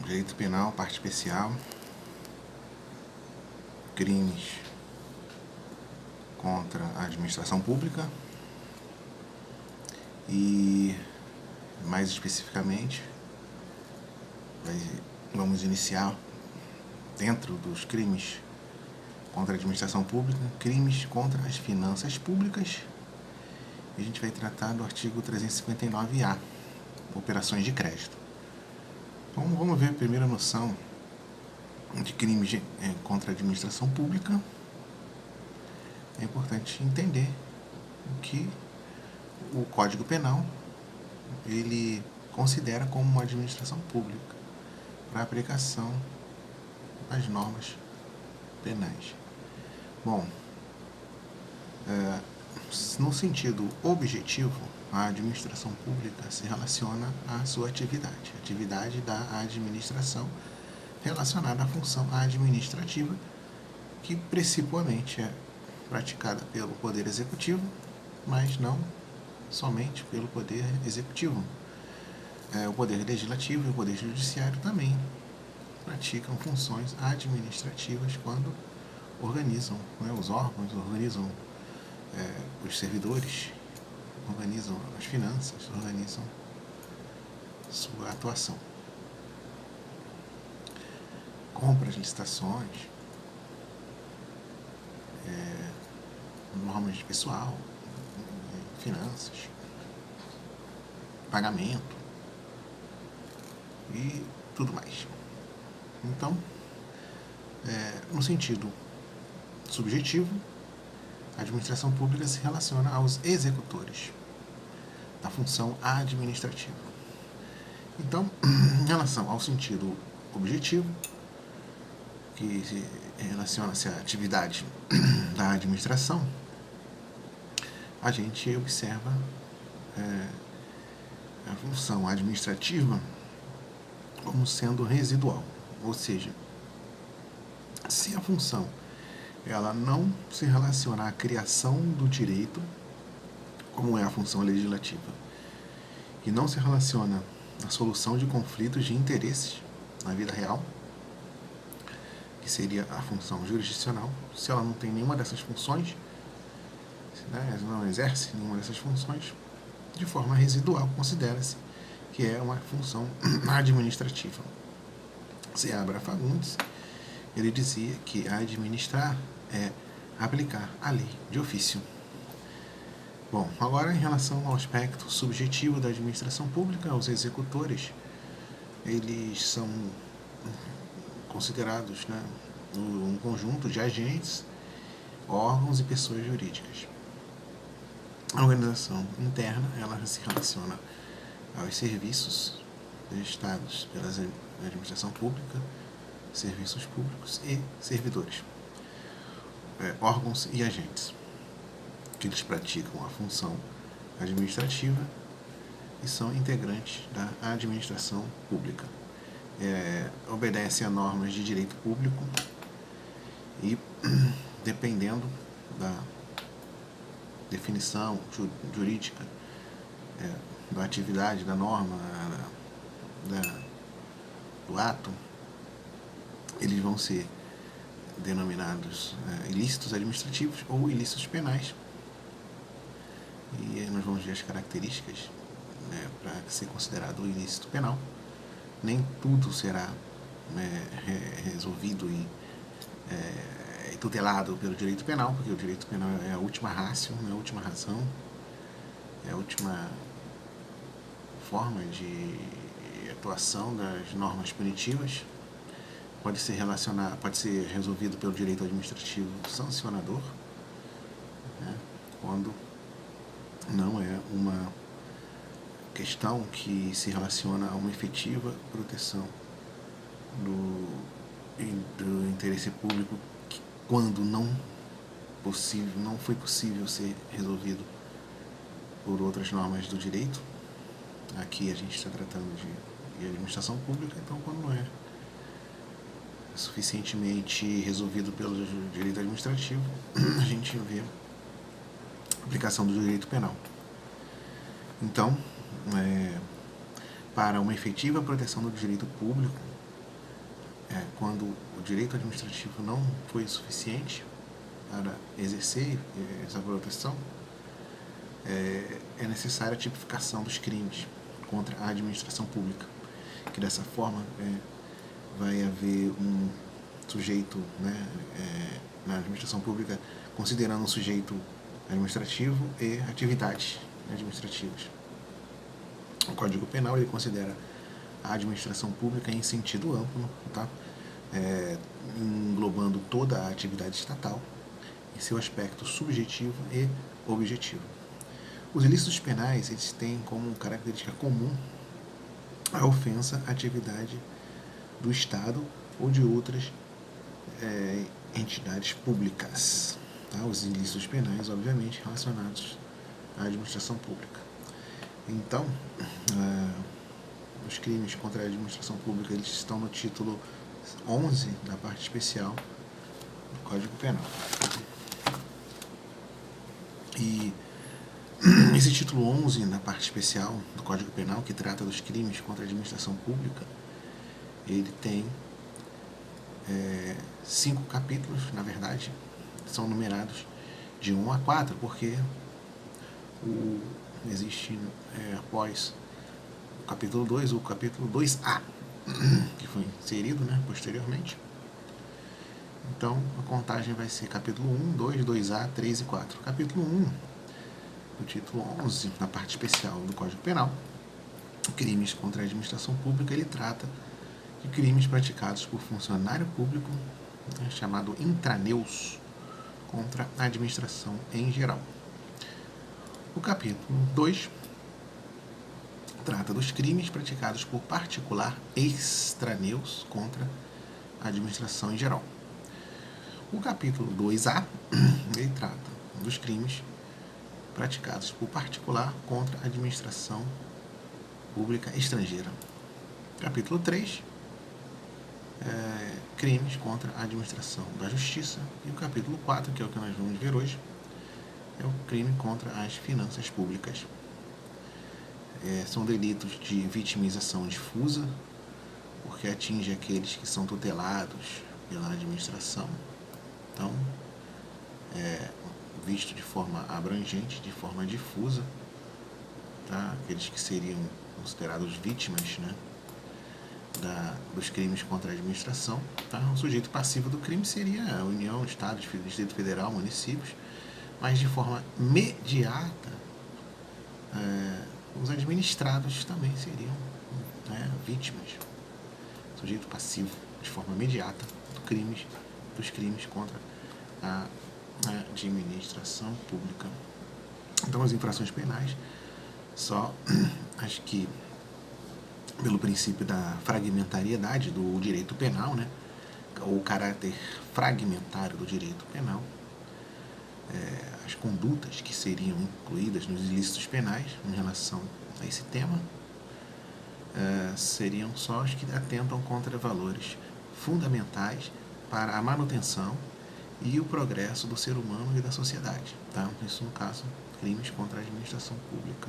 Direito Penal, parte especial, crimes contra a administração pública e, mais especificamente, vamos iniciar dentro dos crimes contra a administração pública, crimes contra as finanças públicas, e a gente vai tratar do artigo 359-A, operações de crédito. Então, vamos ver a primeira noção de crimes contra a administração pública. É importante entender que o Código Penal ele considera como uma administração pública para aplicação das normas penais. Bom, no sentido objetivo, a administração pública se relaciona à sua atividade da administração relacionada à função administrativa, que principalmente é praticada pelo Poder Executivo, mas não somente pelo Poder Executivo. O Poder Legislativo e o Poder Judiciário também praticam funções administrativas quando organizam, os órgãos organizam os servidores, organizam as finanças, organizam sua atuação. Compras, licitações, normas de pessoal, finanças, pagamento e tudo mais. Então, no sentido subjetivo, a administração pública se relaciona aos executores da função administrativa. Então, em relação ao sentido objetivo, que relaciona-se à atividade da administração, a gente observa a função administrativa como sendo residual, ou seja, se a função ela não se relaciona à criação do direito, como é a função legislativa, e não se relaciona à solução de conflitos de interesses na vida real, que seria a função jurisdicional, se ela não tem nenhuma dessas funções, não exerce nenhuma dessas funções, de forma residual, considera-se que é uma função administrativa. Seabra Fagundes, ele dizia que administrar é aplicar a lei de ofício. Bom, agora em relação ao aspecto subjetivo da administração pública, os executores, eles são considerados um conjunto de agentes, órgãos e pessoas jurídicas. A organização interna, ela se relaciona aos serviços prestados pela administração pública, serviços públicos e servidores, órgãos e agentes, que eles praticam a função administrativa e são integrantes da administração pública. Obedecem a normas de direito público e, dependendo da definição jurídica da atividade, da norma, do ato, eles vão ser denominados ilícitos administrativos ou ilícitos penais. E nós vamos ver as características para ser considerado um ilícito penal. Nem tudo será resolvido e tutelado pelo direito penal, porque o direito penal é a última ratio, é a última razão, é a última forma de atuação das normas punitivas. Pode ser resolvido pelo direito administrativo sancionador, quando não é uma questão que se relaciona a uma efetiva proteção do interesse público, que, quando não foi possível ser resolvido por outras normas do direito. Aqui a gente está tratando de administração pública, então quando não é suficientemente resolvido pelo direito administrativo, a gente vê a aplicação do direito penal. Então, para uma efetiva proteção do direito público, quando o direito administrativo não foi suficiente para exercer essa proteção, é necessária a tipificação dos crimes contra a administração pública, que dessa forma vai haver um sujeito, né, na administração pública, considerando um sujeito administrativo e atividades administrativas. O Código Penal ele considera a administração pública em sentido amplo, tá? Englobando toda a atividade estatal em seu aspecto subjetivo e objetivo. Os ilícitos penais eles têm como característica comum a ofensa à atividade do Estado ou de outras entidades públicas. Tá? Os ilícitos penais, obviamente, relacionados à administração pública. Então, os crimes contra a administração pública eles estão no título 11 da parte especial do Código Penal. E esse título 11 na parte especial do Código Penal, que trata dos crimes contra a administração pública, ele tem 5 capítulos, na verdade, são numerados de 1 a 4, porque existe após o capítulo 2, o capítulo 2A, que foi inserido, né, posteriormente. Então, a contagem vai ser capítulo 1, 2, 2A, 3 e 4. Capítulo 1, do título 11, na parte especial do Código Penal, crimes contra a administração pública, ele trata de crimes praticados por funcionário público, chamado intraneus, contra a administração em geral. O capítulo 2 trata dos crimes praticados por particular extraneus contra a administração em geral. O capítulo 2A ele trata dos crimes praticados por particular contra a administração pública estrangeira. Capítulo 3 crimes contra a administração da justiça. E o capítulo 4, que é o que nós vamos ver hoje, é o crime contra as finanças públicas. São delitos de vitimização difusa, porque atinge aqueles que são tutelados pela administração. Então, visto de forma abrangente, de forma difusa, tá? Aqueles que seriam considerados vítimas, né, dos crimes contra a administração. Tá? O sujeito passivo do crime seria a União, Estado, Distrito Federal, municípios, mas de forma mediata, os administrados também seriam, né, vítimas. Sujeito passivo, de forma imediata, dos crimes contra a administração pública. Então, as infrações penais, só acho que pelo princípio da fragmentariedade do direito penal, né, ou caráter fragmentário do direito penal, as condutas que seriam incluídas nos ilícitos penais em relação a esse tema seriam só as que atentam contra valores fundamentais para a manutenção e o progresso do ser humano e da sociedade. Tá? Isso, no caso, crimes contra a administração pública.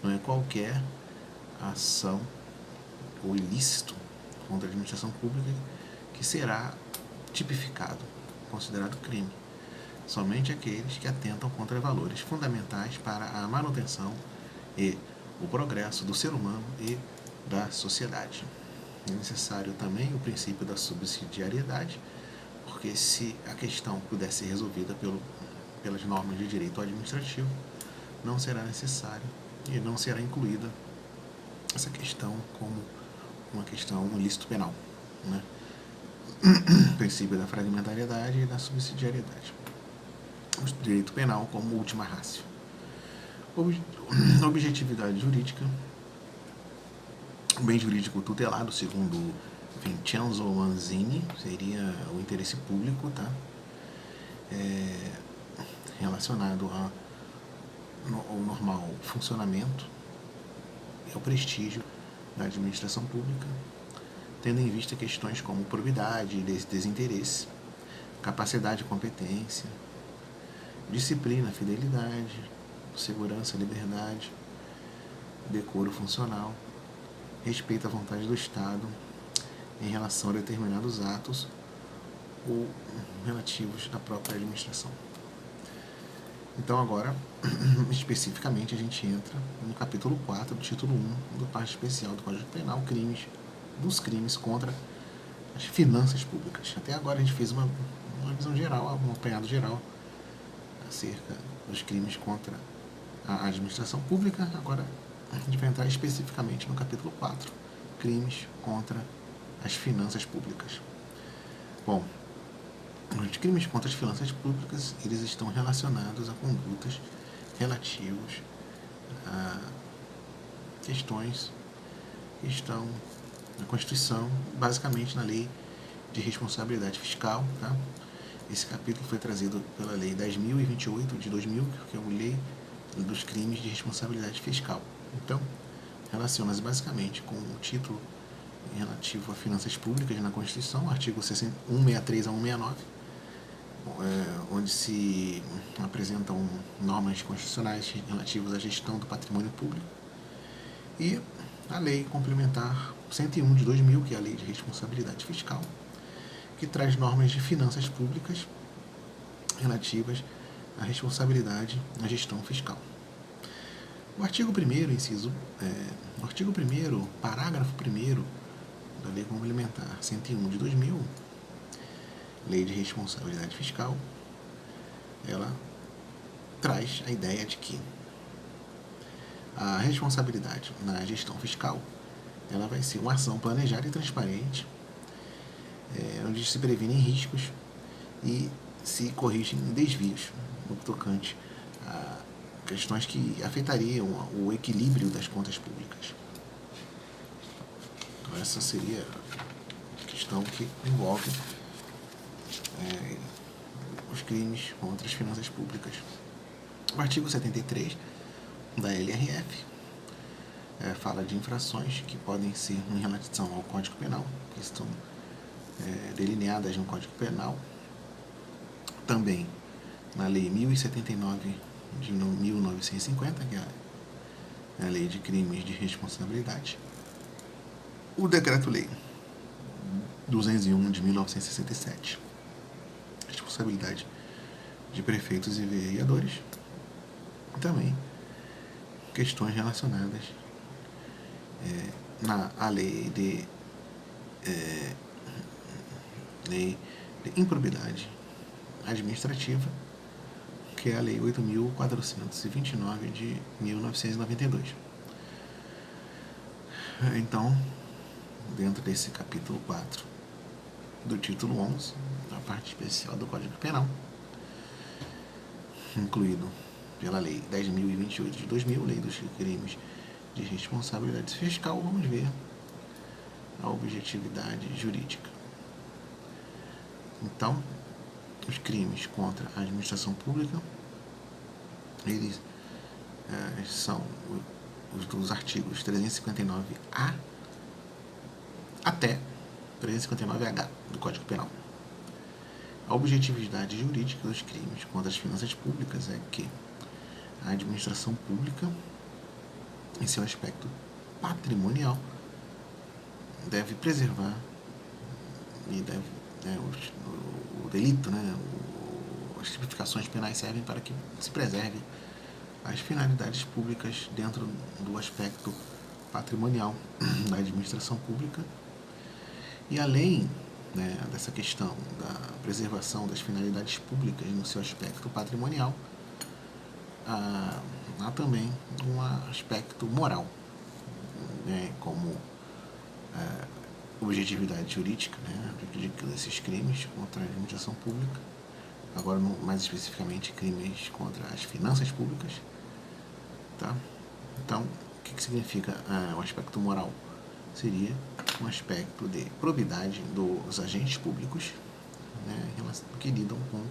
Não é qualquer ação ou ilícito contra a administração pública que será tipificado, considerado crime. Somente aqueles que atentam contra valores fundamentais para a manutenção e o progresso do ser humano e da sociedade. É necessário também o princípio da subsidiariedade, porque se a questão puder ser resolvida pelas normas de direito administrativo, não será necessário e não será incluída essa questão como uma questão, um ilícito penal, né? Princípio da fragmentariedade e da subsidiariedade. O direito penal como última ratio. Objetividade jurídica. O bem jurídico tutelado, segundo Vincenzo Manzini, seria o interesse público, tá? Relacionado ao normal funcionamento e ao prestígio da administração pública, tendo em vista questões como probidade, desinteresse, capacidade e competência, disciplina, fidelidade, segurança, liberdade, decoro funcional, respeito à vontade do Estado, em relação a determinados atos ou relativos à própria administração. Então agora, especificamente, a gente entra no capítulo 4 do título 1 do parte especial do Código Penal, dos crimes contra as finanças públicas. Até agora a gente fez uma visão geral, um apanhado geral acerca dos crimes contra a administração pública. Agora a gente vai entrar especificamente no capítulo 4, crimes contra as finanças públicas. Bom, os crimes contra as finanças públicas, eles estão relacionados a condutas relativas a questões que estão na Constituição, basicamente na Lei de Responsabilidade Fiscal. Tá? Esse capítulo foi trazido pela Lei 10.028 de 2000, que é a Lei dos Crimes de Responsabilidade Fiscal. Então, relaciona-se basicamente com o título relativo a finanças públicas na Constituição, artigo 163 a 169, onde se apresentam normas constitucionais relativas à gestão do patrimônio público, e a Lei Complementar 101 de 2000, que é a Lei de Responsabilidade Fiscal, que traz normas de finanças públicas relativas à responsabilidade na gestão fiscal. O artigo 1º, o artigo 1º, parágrafo 1º da Lei Complementar 101 de 2000, Lei de Responsabilidade Fiscal, ela traz a ideia de que a responsabilidade na gestão fiscal, ela vai ser uma ação planejada e transparente, onde se previnem riscos e se corrigem desvios no tocante a questões que afetariam o equilíbrio das contas públicas. Então, essa seria a questão que envolve os crimes contra as finanças públicas. O artigo 73 da LRF fala de infrações que podem ser em relação ao Código Penal, que estão delineadas no Código Penal. Também na Lei 1079 de 1950, que é a Lei de Crimes de Responsabilidade. O Decreto-Lei 201 de 1967, responsabilidade de prefeitos e vereadores. Também questões relacionadas à lei de improbidade administrativa, que é a Lei 8.429 de 1992. Então, dentro desse capítulo 4 do título 11, a parte especial do Código Penal, incluído pela Lei 10.028 de 2000, Lei dos Crimes de Responsabilidade Fiscal, vamos ver a objetividade jurídica. Então, os crimes contra a administração pública, eles são os dos artigos 359-A até 359-H do Código Penal. A objetividade jurídica dos crimes contra as finanças públicas é que a administração pública, em seu aspecto patrimonial, deve preservar e deve, o delito, as tipificações penais servem para que se preserve as finalidades públicas dentro do aspecto patrimonial da administração pública. E além dessa questão da preservação das finalidades públicas no seu aspecto patrimonial, há também um aspecto moral, como objetividade jurídica, desses crimes contra a administração pública, agora mais especificamente crimes contra as finanças públicas. Tá? Então, o que significa o aspecto moral? Seria um aspecto de probidade dos agentes públicos, que lidam com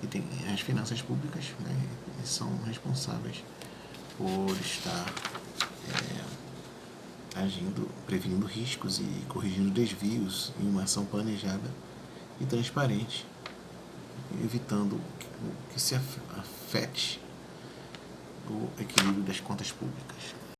e tem as finanças públicas, e são responsáveis por estar agindo, prevenindo riscos e corrigindo desvios em uma ação planejada e transparente, evitando que se afete o equilíbrio das contas públicas.